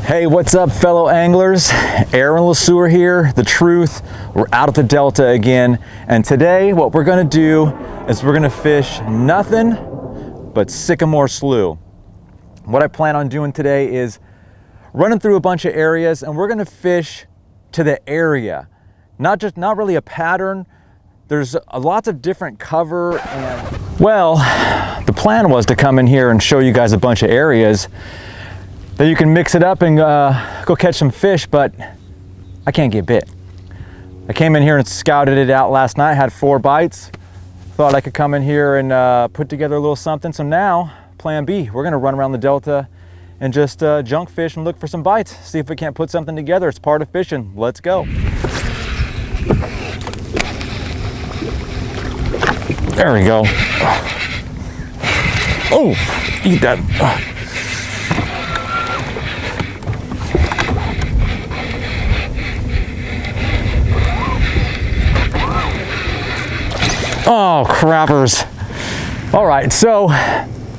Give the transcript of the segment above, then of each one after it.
Hey, what's up, fellow anglers? Aaron LeSieur here, The Truth. We're out at the Delta again, and today what we're gonna do is we're gonna fish nothing but Sycamore Slough. What I plan on doing today is running through a bunch of areas, and we're gonna fish to the area. Not really a pattern. There's lots of different cover, and well, the plan was to come in here and show you guys a bunch of areas that you can mix it up and go catch some fish, but I can't get bit. I came in here and scouted it out last night, had 4 bites. Thought I could come in here and put together a little something. So now, plan B, we're gonna run around the Delta and just junk fish and look for some bites. See if we can't put something together. It's part of fishing. Let's go. There we go. Oh, eat that. Oh, crappers. All right, so I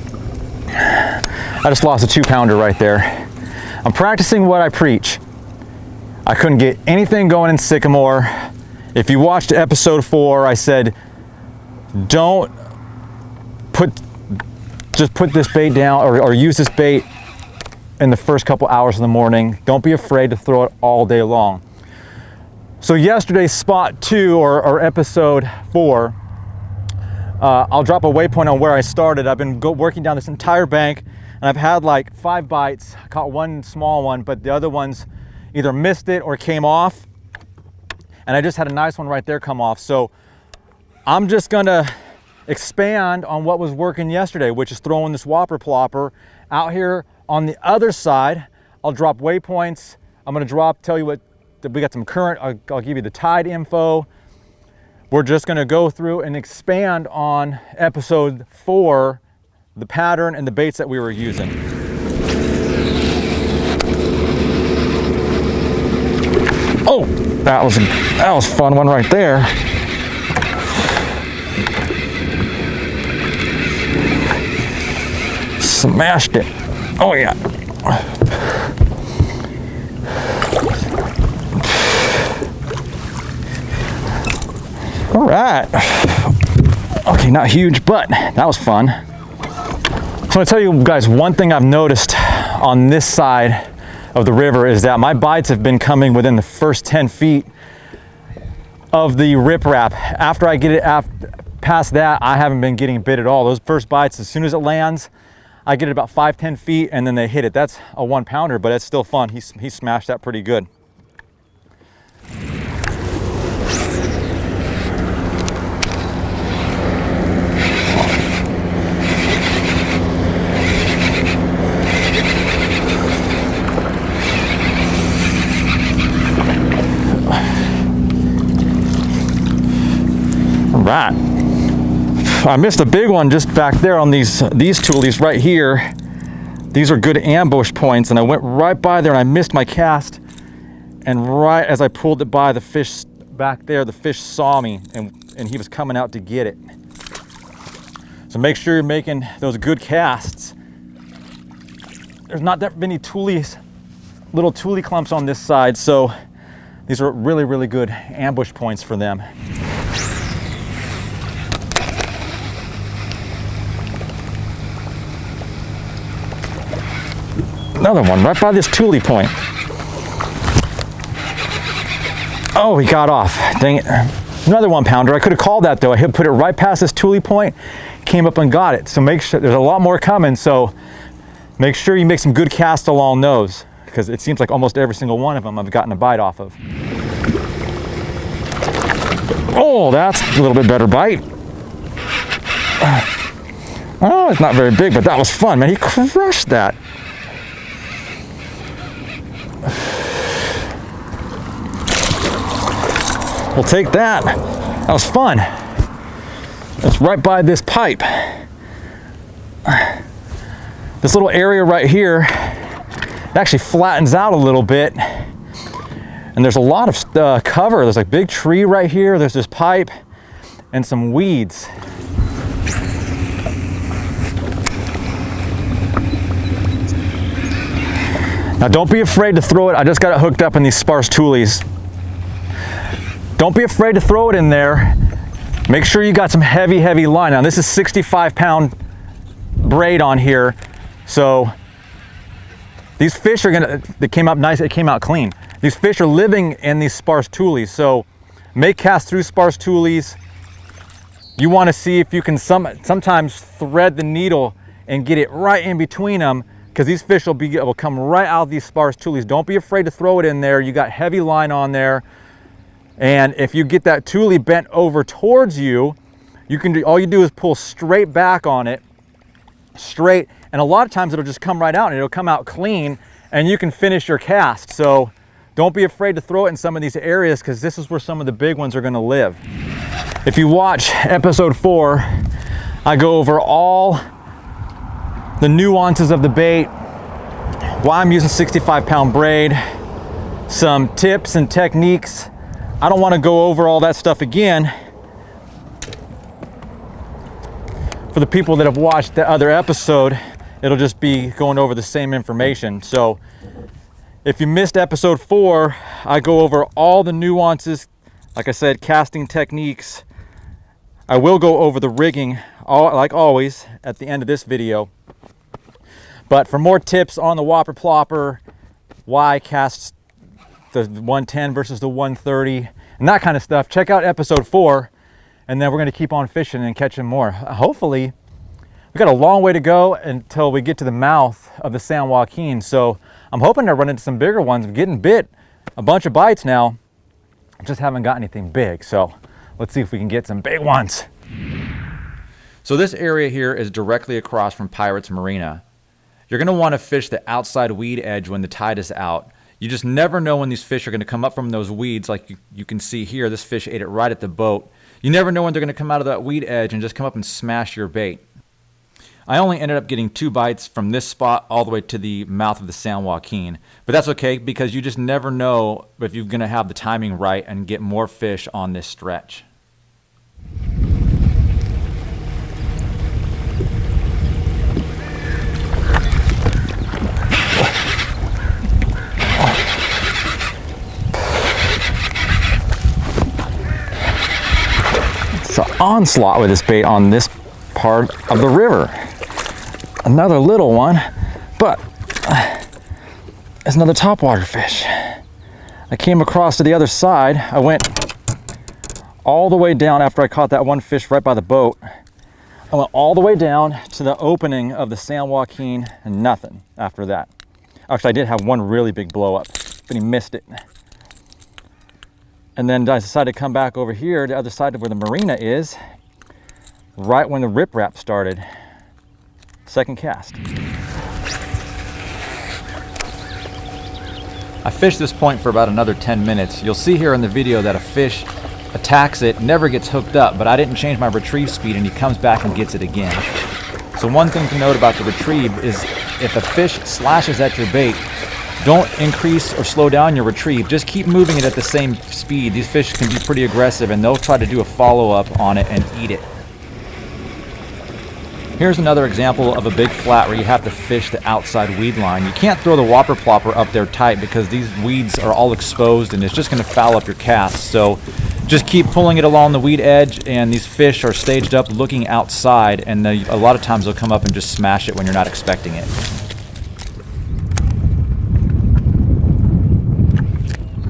just lost a 2-pounder right there. I'm practicing what I preach. I couldn't get anything going in Sycamore. If you watched episode 4, I said, don't just put this bait down or use this bait in the first couple hours in the morning. Don't be afraid to throw it all day long. So yesterday's spot 2 or episode 4, I'll drop a waypoint on where I started. I've been working down this entire bank, and I've had like 5 bites. I caught 1 small one, but the other ones either missed it or came off. And I just had a nice one right there come off. So I'm just gonna expand on what was working yesterday, which is throwing this whopper plopper out here on the other side. I'll drop waypoints. I'm gonna tell you what, we got some current, I'll give you the tide info. We're just gonna go through and expand on episode 4, the pattern and the baits that we were using. Oh, that was a fun one right there. Smashed it. Oh yeah. All right. Okay, not huge, but that was fun. So I'm gonna tell you guys one thing I've noticed on this side of the river is that my bites have been coming within the first 10 feet of the riprap. After I get it past that, I haven't been getting bit at all. Those first bites, as soon as it lands, I get it about 5-10 feet and then they hit it. That's a 1-pounder, but it's still fun. He smashed that pretty good. Right. I missed a big one just back there on these tules right here. These are good ambush points, and I went right by there and I missed my cast, and right as I pulled it by, the fish back there, the fish saw me and he was coming out to get it. So make sure you're making those good casts. There's not that many little tule clumps on this side, so these are really, really good ambush points for them. Another one right by this tule point. Oh, he got off. Dang it. Another 1-pounder. I could have called that though. I had put it right past this tule point, came up and got it. So make sure, there's a lot more coming, so make sure you make some good casts along those, because it seems like almost every single one of them I've gotten a bite off of. Oh, that's a little bit better bite. Oh, it's not very big, but that was fun, man. He crushed that. We'll take that. That was fun. It's right by this pipe. This little area right here, it actually flattens out a little bit. And there's a lot of cover. There's a big tree right here. There's this pipe and some weeds. Now don't be afraid to throw it. I just got it hooked up in these sparse tules. Don't be afraid to throw it in there. Make sure you got some heavy line. Now this is 65-pound braid on here. So these fish are they came out nice, it came out clean. These fish are living in these sparse tules. So make cast through sparse tules. You want to see if you can sometimes thread the needle and get it right in between them, because these fish will come right out of these sparse tules. Don't be afraid to throw it in there. You got heavy line on there. And if you get that tule bent over towards you, all you do is pull straight back on it, straight, and a lot of times it'll just come right out and it'll come out clean and you can finish your cast. So don't be afraid to throw it in some of these areas, because this is where some of the big ones are going to live. If you watch episode 4, I go over all the nuances of the bait, why I'm using 65-pound braid, some tips and techniques. I don't want to go over all that stuff again. For the people that have watched the other episode, it'll just be going over the same information. So if you missed episode 4, I go over all the nuances, like I said, casting techniques. I will go over the rigging, like always, at the end of this video. But for more tips on the Whopper Plopper, why cast the 110 versus the 130, and that kind of stuff, check out episode 4, and then we're going to keep on fishing and catching more. Hopefully, we got a long way to go until we get to the mouth of the San Joaquin, so I'm hoping to run into some bigger ones. I'm getting bit a bunch of bites now, I just haven't got anything big, so let's see if we can get some big ones. So this area here is directly across from Pirates Marina. You're going to want to fish the outside weed edge when the tide is out. You just never know when these fish are going to come up from those weeds. Like you can see here, this fish ate it right at the boat. You never know when they're going to come out of that weed edge and just come up and smash your bait. I only ended up getting 2 bites from this spot all the way to the mouth of the San Joaquin. But that's okay, because you just never know if you're going to have the timing right and get more fish on this stretch. It's an onslaught with this bait on this part of the river. Another little one, but it's another topwater fish. I came across to the other side. I went all the way down after I caught that one fish right by the boat. I went all the way down to the opening of the San Joaquin and nothing after that. Actually, I did have one really big blow up, but he missed it. And then I decided to come back over here, the other side of where the marina is, right when the riprap started. Second cast. I fished this point for about another 10 minutes. You'll see here in the video that a fish attacks it, never gets hooked up, but I didn't change my retrieve speed and he comes back and gets it again. So one thing to note about the retrieve is if a fish slashes at your bait, don't increase or slow down your retrieve. Just keep moving it at the same speed. These fish can be pretty aggressive and they'll try to do a follow-up on it and eat it. Here's another example of a big flat where you have to fish the outside weed line. You can't throw the Whopper Plopper up there tight because these weeds are all exposed and it's just going to foul up your cast. So just keep pulling it along the weed edge, and these fish are staged up looking outside, and a lot of times they'll come up and just smash it when you're not expecting it.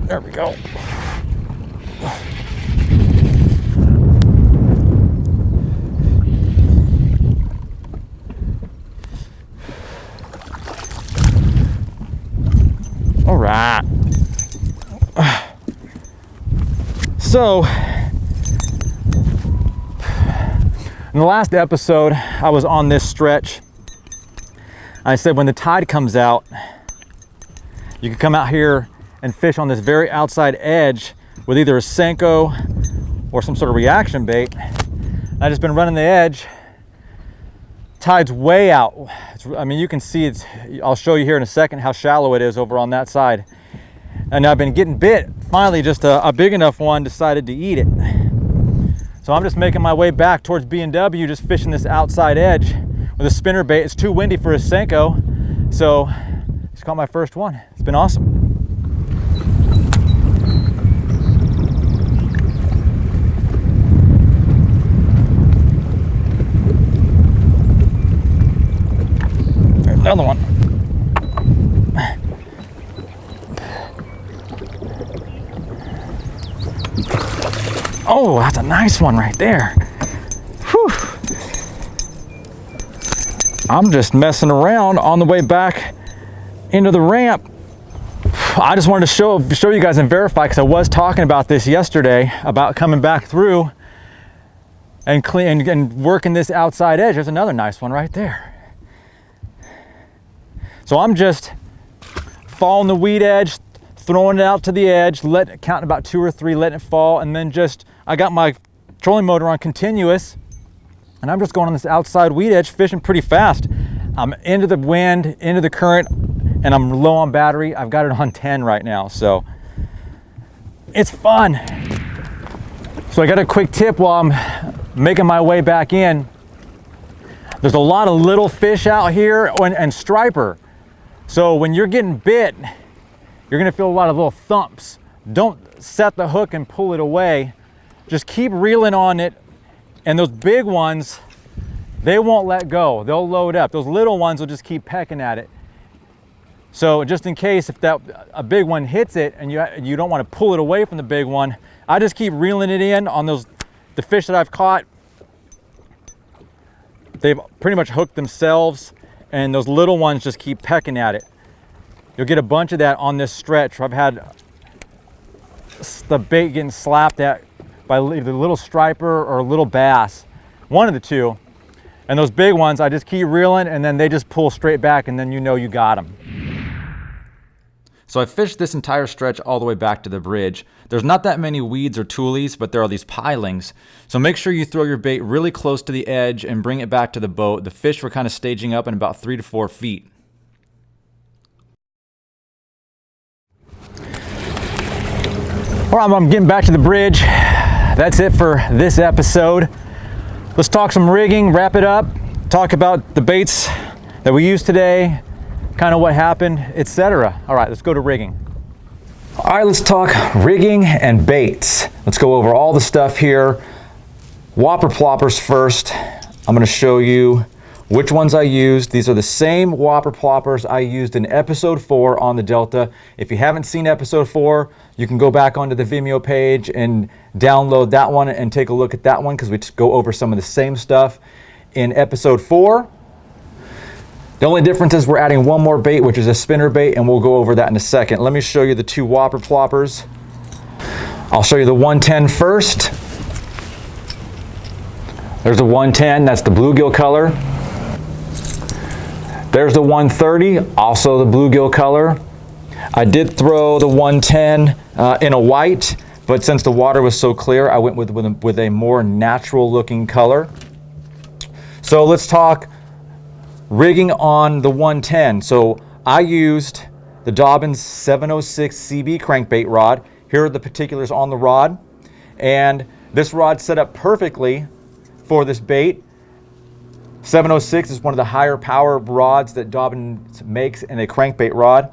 There we go. All right. So, in the last episode, I was on this stretch. I said when the tide comes out, you can come out here and fish on this very outside edge with either a Senko or some sort of reaction bait. And I've just been running the edge. Tide's way out. I mean, you can see I'll show you here in a second how shallow it is over on that side. And I've been getting bit. Finally, just a big enough one decided to eat it. So I'm just making my way back towards B&W, just fishing this outside edge with a spinner bait. It's too windy for a Senko, so just caught my first one. It's been awesome. Another one. Oh, that's a nice one right there. Whew. I'm just messing around on the way back into the ramp. I just wanted to show you guys and verify, because I was talking about this yesterday, about coming back through and working this outside edge. There's another nice one right there. So I'm just following the weed edge, throwing it out to the edge, counting about 2 or 3, letting it fall, and then I got my trolling motor on continuous, and I'm just going on this outside weed edge, fishing pretty fast. I'm into the wind, into the current, and I'm low on battery. I've got it on 10 right now, so it's fun. So I got a quick tip while I'm making my way back in. There's a lot of little fish out here and striper. So when you're getting bit, you're gonna feel a lot of little thumps. Don't set the hook and pull it away. Just keep reeling on it, and those big ones, they won't let go. They'll load up. Those little ones will just keep pecking at it. So just in case if a big one hits it and you don't want to pull it away from the big one, I just keep reeling it in on the fish that I've caught. They've pretty much hooked themselves, and those little ones just keep pecking at it. You'll get a bunch of that on this stretch. I've had the bait getting slapped at by either little striper or little bass, one of the two. And those big ones, I just keep reeling, and then they just pull straight back, and then you know you got them. So I fished this entire stretch all the way back to the bridge. There's not that many weeds or tules, but there are these pilings. So make sure you throw your bait really close to the edge and bring it back to the boat. The fish were kind of staging up in about 3 to 4 feet. All right, I'm getting back to the bridge. That's it for this episode. Let's talk some rigging, wrap it up, talk about the baits that we used today, kind of what happened, etc. All right, let's go to rigging. All right, let's talk rigging and baits. Let's go over all the stuff here. Whopper ploppers first. I'm going to show you which ones I used. These are the same whopper ploppers I used in episode 4 on the Delta. If you haven't seen episode 4, you can go back onto the Vimeo page and download that one and take a look at that one, because we just go over some of the same stuff in episode 4. The only difference is we're adding one more bait, which is a spinner bait, and we'll go over that in a second. Let me show you the 2 whopper ploppers. I'll show you the 110 first. There's the 110, that's the bluegill color. There's the 130, also the bluegill color. I did throw the 110 in a white, but since the water was so clear, I went with a more natural looking color. So let's talk rigging on the 110. So I used the Dobyns 706 CB crankbait rod. Here are the particulars on the rod. And this rod set up perfectly for this bait. 706 is one of the higher power rods that Dobyns makes in a crankbait rod.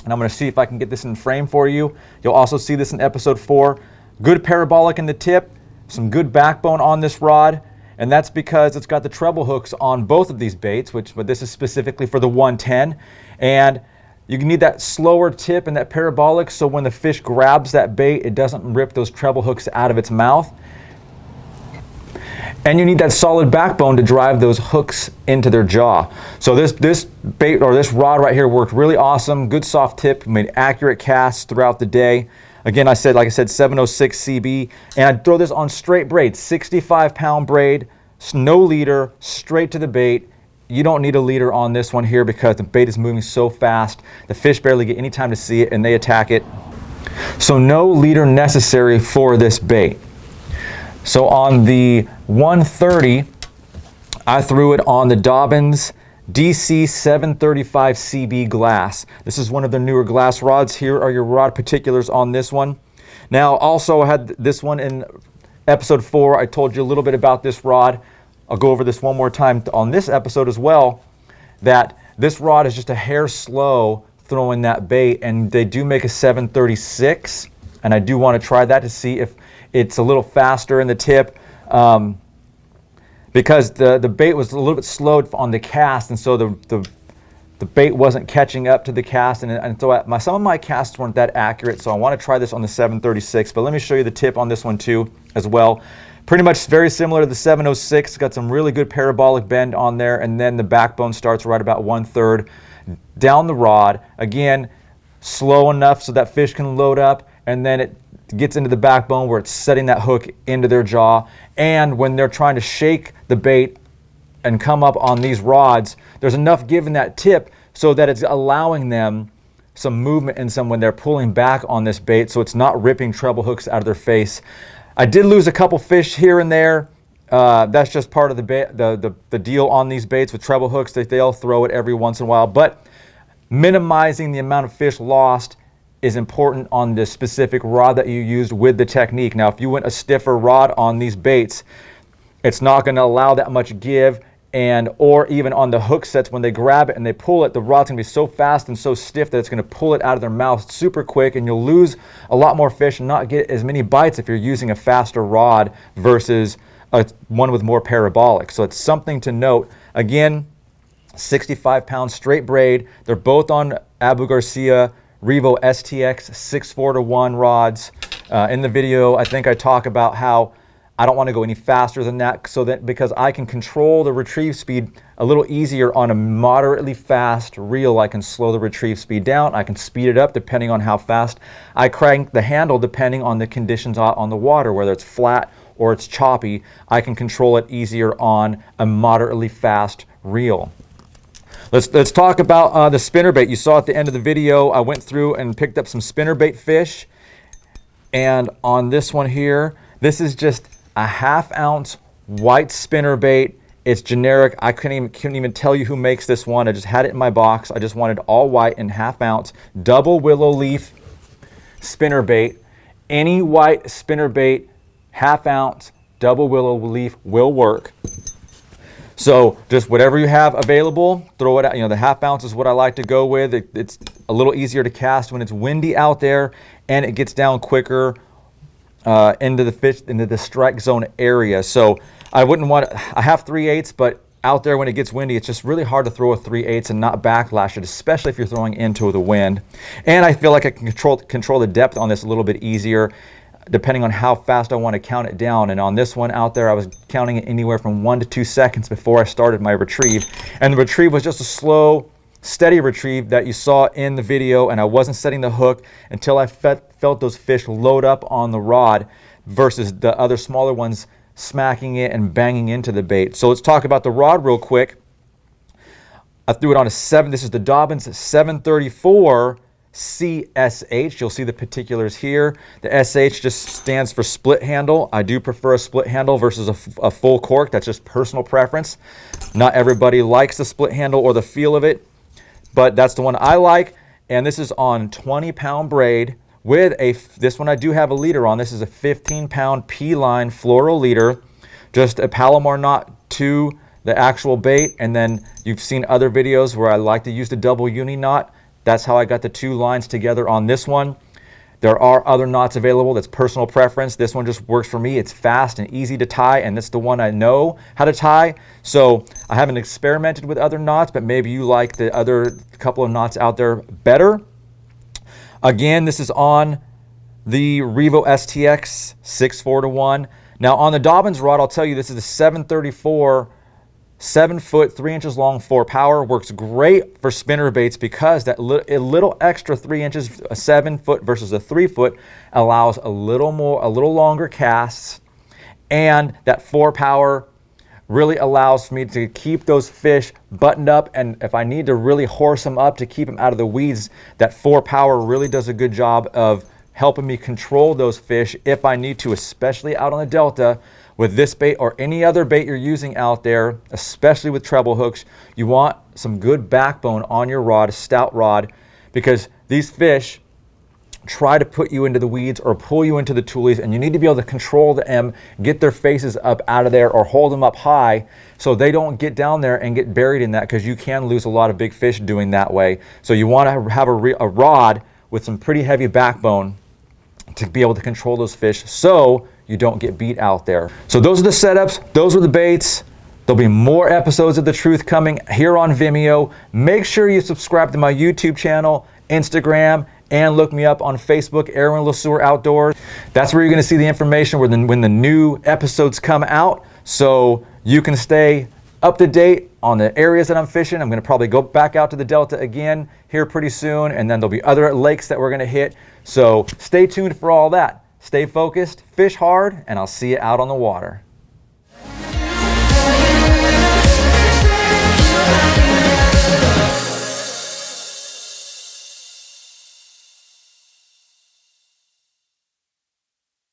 And I'm going to see if I can get this in frame for you. You'll also see this in episode 4. Good parabolic in the tip, some good backbone on this rod, and that's because it's got the treble hooks on both of these baits, but this is specifically for the 110. And you need that slower tip and that parabolic, so when the fish grabs that bait, it doesn't rip those treble hooks out of its mouth. And you need that solid backbone to drive those hooks into their jaw. So this bait, or this rod right here, worked really awesome. Good soft tip, made accurate casts throughout the day. Again, like I said, 706 CB. And I'd throw this on straight braid, 65-pound braid, no leader, straight to the bait. You don't need a leader on this one here because the bait is moving so fast. The fish barely get any time to see it and they attack it. So no leader necessary for this bait. So on the 130, I threw it on the Dobyns DC 735 CB glass. This is one of the newer glass rods. Here are your rod particulars on this one. Now, also I had this one in episode 4. I told you a little bit about this rod. I'll go over this one more time on this episode as well, that this rod is just a hair slow throwing that bait, and they do make a 736, and I do want to try that to see if it's a little faster in the tip, because the bait was a little bit slowed on the cast, and so the bait wasn't catching up to the cast, and so some of my casts weren't that accurate, so I want to try this on the 736, but let me show you the tip on this one too as well. Pretty much very similar to the 706, got some really good parabolic bend on there, and then the backbone starts right about 1/3 down the rod. Again, slow enough so that fish can load up, and then it gets into the backbone where it's setting that hook into their jaw. And when they're trying to shake the bait and come up on these rods, there's enough give in that tip so that it's allowing them some movement in some when they're pulling back on this bait, so it's not ripping treble hooks out of their face. I did lose a couple fish here and there. That's just part of the deal on these baits with treble hooks, that they'll throw it every once in a while. But minimizing the amount of fish lost is important on the specific rod that you used with the technique. Now, if you went a stiffer rod on these baits, it's not going to allow that much give, or even on the hook sets, when they grab it and they pull it, the rod's going to be so fast and so stiff that it's going to pull it out of their mouth super quick, and you'll lose a lot more fish and not get as many bites if you're using a faster rod versus one with more parabolic. So it's something to note. Again, 65-pound straight braid. They're both on Abu Garcia Revo STX 6/4-to-1 rods. In the video, I think I talk about how I don't want to go any faster than that, so that because I can control the retrieve speed a little easier on a moderately fast reel, I can slow the retrieve speed down. I can speed it up depending on how fast I crank the handle, depending on the conditions out on the water, whether it's flat or it's choppy. I can control it easier on a moderately fast reel. Let's talk about the spinnerbait. You saw at the end of the video, I went through and picked up some spinnerbait fish. And on this one here, this is just a 1/2 ounce white spinnerbait. It's generic. I couldn't even tell you who makes this one. I just had it in my box. I just wanted all white and 1/2 ounce double willow leaf spinnerbait. Any white spinnerbait, 1/2 ounce double willow leaf will work. So just whatever you have available, throw it out. You know, the 1/2 ounce is what I like to go with. It's a little easier to cast when it's windy out there, and it gets down quicker into the strike zone area. So I wouldn't want I have 3/8, but out there when it gets windy, it's just really hard to throw a 3/8 and not backlash it, especially if you're throwing into the wind. And I feel like I can control the depth on this a little bit easier, depending on how fast I want to count it down. And on this one out there, I was counting it anywhere from 1 to 2 seconds before I started my retrieve. And the retrieve was just a slow, steady retrieve that you saw in the video, and I wasn't setting the hook until I felt those fish load up on the rod versus the other smaller ones smacking it and banging into the bait. So let's talk about the rod real quick. I threw it on a 7. This is the Dobyns 734 CSH. You'll see the particulars here. The SH just stands for split handle. I do prefer a split handle versus a full cork. That's just personal preference. Not everybody likes the split handle or the feel of it, but that's the one I like. And this is on 20-pound braid with this one I do have a leader on. This is a 15-pound P-line floral leader, just a Palomar knot to the actual bait. And then you've seen other videos where I like to use the double uni knot. That's how I got the 2 lines together on this one. There are other knots available. That's personal preference. This one just works for me. It's fast and easy to tie, and it's the one I know how to tie. So I haven't experimented with other knots, but maybe you like the other couple of knots out there better. Again, this is on the Revo STX 6/4-to-1. Now on the Dobyns rod, I'll tell you, this is the 734 7 foot 3 inches long 4-power. Works great for spinner baits because that little extra 3 inches, a 7 foot versus a 3 foot, allows a little longer casts, and that 4-power really allows me to keep those fish buttoned up. And if I need to really horse them up to keep them out of the weeds, that 4-power really does a good job of helping me control those fish if I need to, especially out on the Delta. With this bait or any other bait you're using out there, especially with treble hooks, you want some good backbone on your rod, a stout rod, because these fish, try to put you into the weeds or pull you into the tules, and you need to be able to control them, get their faces up out of there or hold them up high so they don't get down there and get buried in that, because you can lose a lot of big fish doing that way. So you want to have a rod with some pretty heavy backbone to be able to control those fish so you don't get beat out there. So those are the setups, those are the baits. There'll be more episodes of The Truth coming here on Vimeo. Make sure you subscribe to my YouTube channel, Instagram, and look me up on Facebook, Aaron LeSieur Outdoors. That's where you're going to see the information when the new episodes come out, so you can stay up to date on the areas that I'm fishing. I'm going to probably go back out to the Delta again here pretty soon, and then there'll be other lakes that we're going to hit. So stay tuned for all that. Stay focused, fish hard, and I'll see you out on the water.